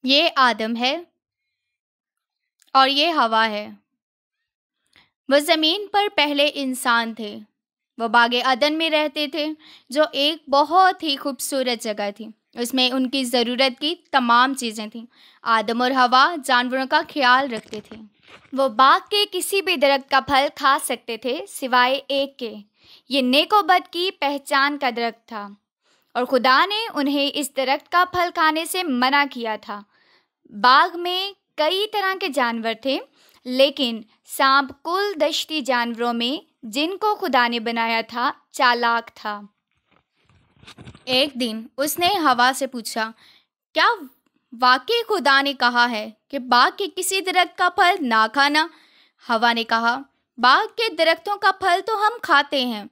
ये आदम है और ये हवा है। वो ज़मीन पर पहले इंसान थे। वो बागे अदन में रहते थे, जो एक बहुत ही खूबसूरत जगह थी। उसमें उनकी ज़रूरत की तमाम चीज़ें थीं। आदम और हवा जानवरों का ख्याल रखते थे। वो बाग के किसी भी दरख्त का फल खा सकते थे सिवाय एक के। ये नेक और बद की पहचान का दरख्त था, और खुदा ने उन्हें इस दरख्त का फल खाने से मना किया था। बाग में कई तरह के जानवर थे, लेकिन सांप कुल दश्ती जानवरों में जिनको खुदा ने बनाया था चालाक था। एक दिन उसने हवा से पूछा, क्या वाकई खुदा ने कहा है कि बाग के किसी दरख्त का फल ना खाना? हवा ने कहा, बाग के दरख्तों का फल तो हम खाते हैं,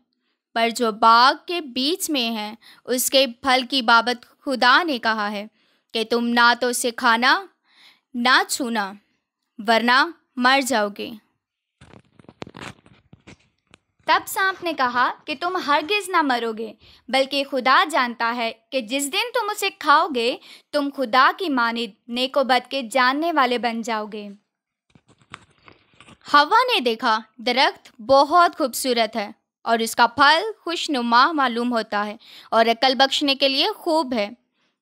पर जो बाग के बीच में है उसके फल की बाबत खुदा ने कहा है कि तुम ना तो उसे खाना ना छूना, वरना मर जाओगे। तब सांप ने कहा कि तुम हरगिज ना मरोगे, बल्कि खुदा जानता है कि जिस दिन तुम उसे खाओगे तुम खुदा की मानिद नेक और बद के जानने वाले बन जाओगे। हवा ने देखा दरख्त बहुत खूबसूरत है और इसका फल खुशनुमा मालूम होता है और अकल बख्शने के लिए खूब है।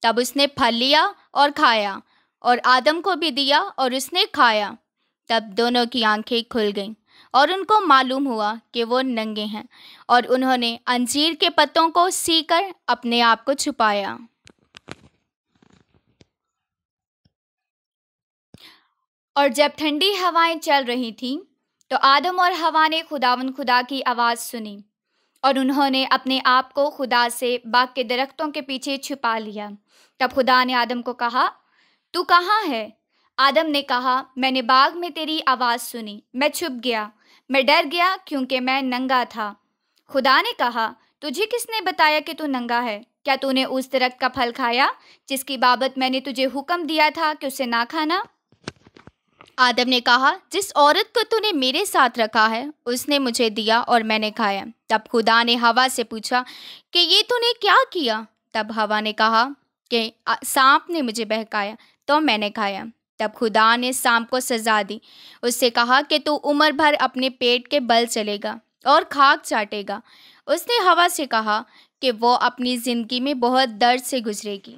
तब उसने फल लिया और खाया, और आदम को भी दिया और उसने खाया। तब दोनों की आंखें खुल गईं और उनको मालूम हुआ कि वो नंगे हैं, और उन्होंने अंजीर के पत्तों को सीकर अपने आप को छुपाया। और जब ठंडी हवाएं चल रही थीं, तो आदम और हवा ने खुदा की आवाज़ सुनी, और उन्होंने अपने आप को खुदा से बाग के दरख्तों के पीछे छुपा लिया। तब खुदा ने आदम को कहा, तू कहाँ है? आदम ने कहा, मैंने बाग में तेरी आवाज़ सुनी, मैं छुप गया, मैं डर गया क्योंकि मैं नंगा था। खुदा ने कहा, तुझे किसने बताया कि तू नंगा है? क्या तूने उस दरख्त का फल खाया जिसकी बाबत मैंने तुझे हुक्म दिया था कि उसे ना खाना? आदम ने कहा, जिस औरत को तूने मेरे साथ रखा है उसने मुझे दिया और मैंने खाया। तब खुदा ने हवा से पूछा कि ये तूने क्या किया? तब हवा ने कहा कि सांप ने मुझे बहकाया तो मैंने खाया। तब खुदा ने सांप को सजा दी। उससे कहा कि तू उम्र भर अपने पेट के बल चलेगा और खाक चाटेगा। उसने हवा से कहा कि वो अपनी ज़िंदगी में बहुत दर्द से गुजरेगी,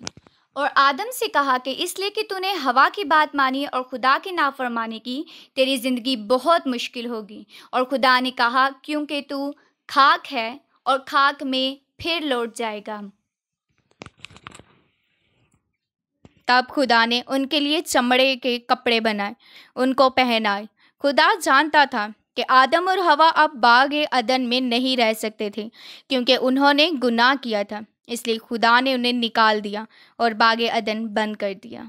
और आदम से कहा कि इसलिए कि तूने हवा की बात मानी और खुदा की नाफरमानी की, तेरी ज़िंदगी बहुत मुश्किल होगी। और खुदा ने कहा, क्योंकि तू खाक है और खाक में फिर लौट जाएगा। तब खुदा ने उनके लिए चमड़े के कपड़े बनाए, उनको पहनाए। खुदा जानता था कि आदम और हवा अब बाग अदन में नहीं रह सकते थे, क्योंकि उन्होंने गुनाह किया था। इसलिए खुदा ने उन्हें निकाल दिया और बाग अदन बंद कर दिया।